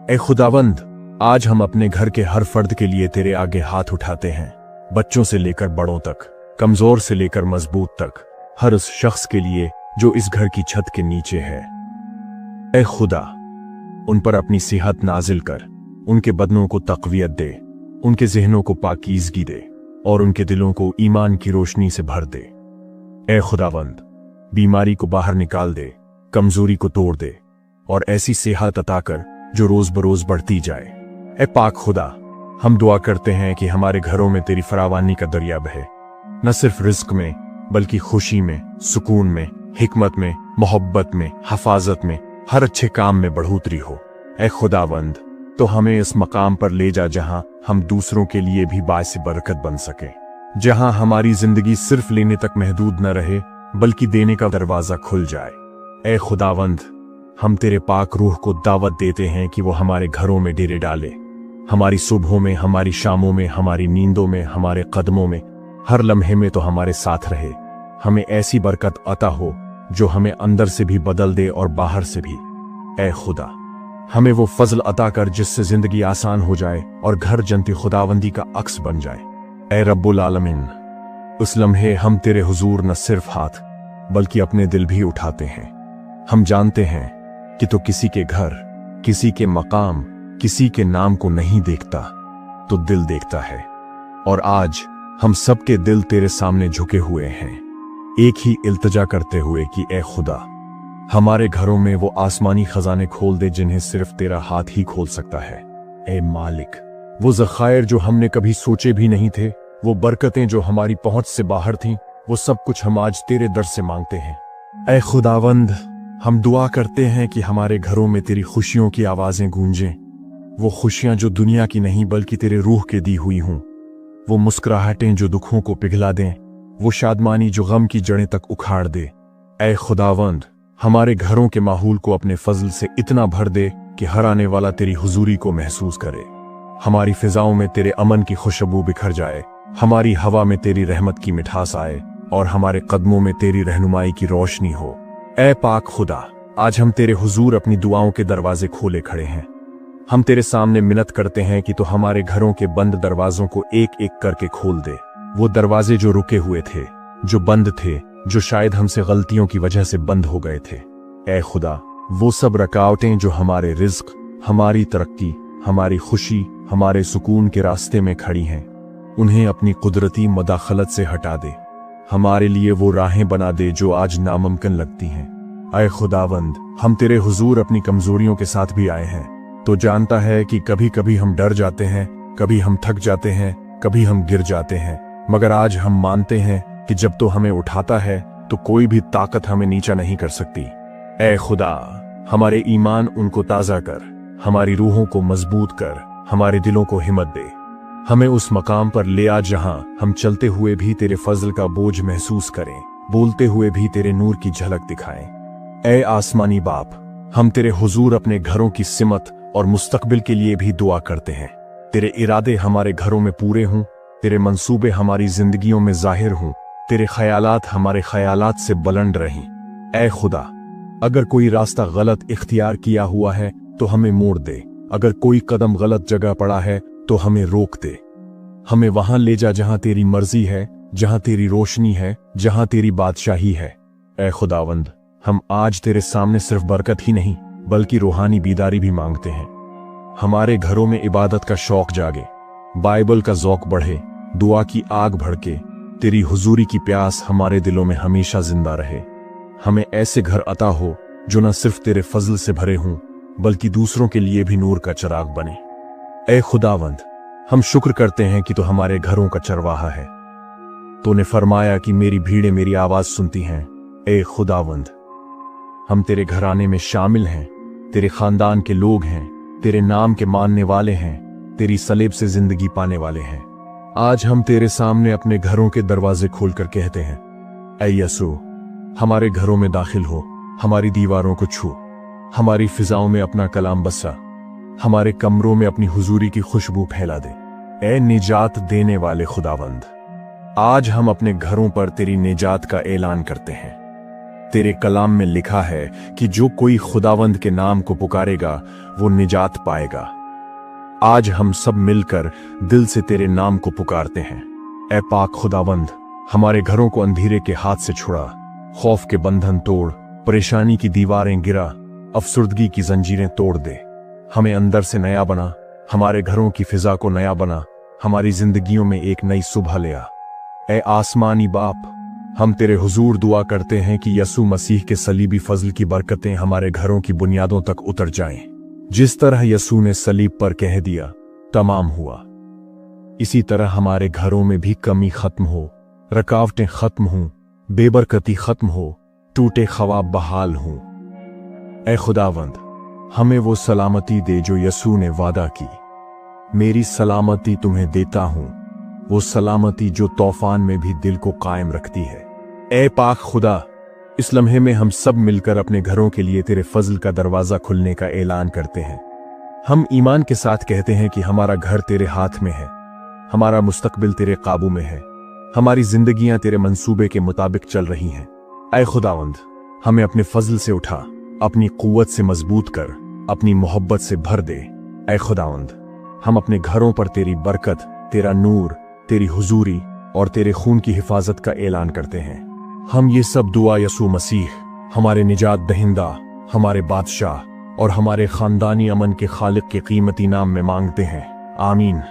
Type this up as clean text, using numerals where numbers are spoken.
ए खुदावंद, आज हम अपने घर के हर फर्द के लिए तेरे आगे हाथ उठाते हैं, बच्चों से लेकर बड़ों तक, कमजोर से लेकर मजबूत तक, हर उस शख्स के लिए जो इस घर की छत के नीचे है। ए खुदा, उन पर अपनी सेहत नाजिल कर, उनके बदनों को तक़वियत दे, उनके ज़हनों को पाकीज़गी दे और उनके दिलों को ईमान की रोशनी से भर दे। ए खुदावंद, बीमारी को बाहर निकाल दे, कमजोरी को तोड़ दे और ऐसी सेहत अता कर जो रोज बरोज बढ़ती जाए। ए पाक खुदा, हम दुआ करते हैं कि हमारे घरों में तेरी फरावानी का दरिया बहे, न सिर्फ रिज्क में बल्कि खुशी में, सुकून में, हिकमत में, मोहब्बत में, हफाजत में, हर अच्छे काम में बढ़ोतरी हो। ए खुदावंद, तो हमें इस मकाम पर ले जा जहां हम दूसरों के लिए भी बायस बरकत बन सके, जहां हमारी जिंदगी सिर्फ लेने तक महदूद न रहे बल्कि देने का दरवाजा खुल जाए। ए खुदावंद, हम तेरे पाक रूह को दावत देते हैं कि वो हमारे घरों में डेरे डाले, हमारी सुबहों में, हमारी शामों में, हमारी नींदों में, हमारे कदमों में, हर लम्हे में तो हमारे साथ रहे। हमें ऐसी बरकत अता हो जो हमें अंदर से भी बदल दे और बाहर से भी। ए खुदा, हमें वो फजल अता कर जिससे जिंदगी आसान हो जाए और घर जनती खुदावंदी का अक्स बन जाए। ए रब्बुल आलमीन, उस लम्हे हम तेरे हुजूर न सिर्फ हाथ बल्कि अपने दिल भी उठाते हैं। हम जानते हैं कि तो किसी के घर, किसी के मकाम, किसी के नाम को नहीं देखता, तो दिल देखता है। और आज हम सबके दिल तेरे सामने झुके हुए हैं, एक ही इल्तिजा करते हुए कि ए खुदा, हमारे घरों में वो आसमानी खजाने खोल दे जिन्हें सिर्फ तेरा हाथ ही खोल सकता है। ए मालिक, वो ज़खायर जो हमने कभी सोचे भी नहीं थे, वो बरकतें जो हमारी पहुंच से बाहर थीं, वो सब कुछ हम आज तेरे दर से मांगते हैं। ए खुदावंद, हम दुआ करते हैं कि हमारे घरों में तेरी खुशियों की आवाजें गूंजें, वो खुशियां जो दुनिया की नहीं बल्कि तेरे रूह के दी हुई हों, वो मुस्कुराहटें जो दुखों को पिघला दें, वो शादमानी जो गम की जड़ें तक उखाड़ दे। ए खुदावंद, हमारे घरों के माहौल को अपने फजल से इतना भर दे कि हर आने वाला तेरी हुजूरी को महसूस करे। हमारी फिजाओं में तेरे अमन की खुशबू बिखर जाए, हमारी हवा में तेरी रहमत की मिठास आए और हमारे कदमों में तेरी रहनुमाई की रोशनी हो। ए पाक खुदा, आज हम तेरे हुजूर अपनी दुआओं के दरवाजे खोले खड़े हैं। हम तेरे सामने मिन्नत करते हैं कि तो हमारे घरों के बंद दरवाजों को एक एक करके खोल दे। वो दरवाजे जो रुके हुए थे, जो बंद थे, जो शायद हमसे गलतियों की वजह से बंद हो गए थे। ए खुदा, वो सब रुकावटें जो हमारे रिज्क, हमारी तरक्की, हमारी खुशी, हमारे सुकून के रास्ते में खड़ी हैं, उन्हें अपनी कुदरती मदाखलत से हटा दे। हमारे लिए वो राहें बना दे जो आज नामुमकिन लगती हैं। ऐ खुदावंद, हम तेरे हुजूर अपनी कमजोरियों के साथ भी आए हैं। तो जानता है कि कभी कभी हम डर जाते हैं, कभी हम थक जाते हैं, कभी हम गिर जाते हैं, मगर आज हम मानते हैं कि जब तो हमें उठाता है तो कोई भी ताकत हमें नीचा नहीं कर सकती। ऐ खुदा, हमारे ईमान उनको ताज़ा कर, हमारी रूहों को मजबूत कर, हमारे दिलों को हिम्मत दे। हमें उस मकाम पर ले आ जहां हम चलते हुए भी तेरे फजल का बोझ महसूस करें, बोलते हुए भी तेरे नूर की झलक दिखाएं। ऐ आसमानी बाप, हम तेरे हुजूर अपने घरों की सिमत और मुस्तकबिल के लिए भी दुआ करते हैं। तेरे इरादे हमारे घरों में पूरे हों, तेरे मंसूबे हमारी जिंदगियों में जाहिर हों, तेरे ख्यालात हमारे ख्यालात से बुलंद रहें। ऐ खुदा, अगर कोई रास्ता गलत इख्तियार किया हुआ है तो हमें मोड़ दे, अगर कोई कदम गलत जगह पड़ा है तो हमें रोक दे। हमें वहां ले जा जहां तेरी मर्जी है, जहां तेरी रोशनी है, जहां तेरी बादशाही है। ऐ खुदावंद, हम आज तेरे सामने सिर्फ बरकत ही नहीं बल्कि रूहानी बीदारी भी मांगते हैं। हमारे घरों में इबादत का शौक जागे, बाइबल का ज़ौक बढ़े, दुआ की आग भड़के, तेरी हुजूरी की प्यास हमारे दिलों में हमेशा जिंदा रहे। हमें ऐसे घर अता हो जो न सिर्फ तेरे फजल से भरे हों बल्कि दूसरों के लिए भी नूर का चिराग बने। ऐ खुदावंद, हम शुक्र करते हैं कि तो हमारे घरों का चरवाहा है। तूने फरमाया कि मेरी भीड़ें मेरी आवाज सुनती हैं। ऐ खुदावंद, हम तेरे घराने में शामिल हैं, तेरे खानदान के लोग हैं, तेरे नाम के मानने वाले हैं, तेरी सलेब से जिंदगी पाने वाले हैं। आज हम तेरे सामने अपने घरों के दरवाजे खोलकर कहते हैं, ऐ यसू, हमारे घरों में दाखिल हो, हमारी दीवारों को छू, हमारी फिजाओं में अपना कलाम बसा, हमारे कमरों में अपनी हुजूरी की खुशबू फैला दे। ऐ निजात देने वाले खुदावंद, आज हम अपने घरों पर तेरी निजात का ऐलान करते हैं। तेरे कलाम में लिखा है कि जो कोई खुदावंद के नाम को पुकारेगा वो निजात पाएगा। आज हम सब मिलकर दिल से तेरे नाम को पुकारते हैं। ऐ पाक खुदावंद, हमारे घरों को अंधेरे के हाथ से छुड़ा, खौफ के बंधन तोड़, परेशानी की दीवारें गिरा, अफसुर्दगी की जंजीरें तोड़ दे। हमें अंदर से नया बना, हमारे घरों की फिजा को नया बना, हमारी जिंदगियों में एक नई सुबह ले आ। ऐ आसमानी बाप, हम तेरे हुजूर दुआ करते हैं कि यसू मसीह के सलीबी फजल की बरकतें हमारे घरों की बुनियादों तक उतर जाएं। जिस तरह यसू ने सलीब पर कह दिया तमाम हुआ, इसी तरह हमारे घरों में भी कमी खत्म हो, रकावटें खत्म हों, बेबरकती खत्म हो, टूटे ख्वाब बहाल हों। ऐ खुदावंद, हमें वो सलामती दे जो यसू ने वादा की। मेरी सलामती तुम्हें देता हूं, वो सलामती जो तूफान में भी दिल को कायम रखती है। ऐ पाक खुदा, इस लम्हे में हम सब मिलकर अपने घरों के लिए तेरे फजल का दरवाजा खुलने का ऐलान करते हैं। हम ईमान के साथ कहते हैं कि हमारा घर तेरे हाथ में है, हमारा मुस्तकबिल तेरे काबू में है, हमारी जिंदगियां तेरे मंसूबे के मुताबिक चल रही हैं। ऐ खुदावंद, हमें अपने फजल से उठा, अपनी कुव्वत से मजबूत कर, अपनी मोहब्बत से भर दे। ऐ खुदावंद, हम अपने घरों पर तेरी बरकत, तेरा नूर, तेरी हुजूरी और तेरे खून की हिफाजत का ऐलान करते हैं। हम ये सब दुआ यसू मसीह, हमारे निजात दहिंदा, हमारे बादशाह और हमारे खानदानी अमन के खालिक के कीमती नाम में मांगते हैं। आमीन।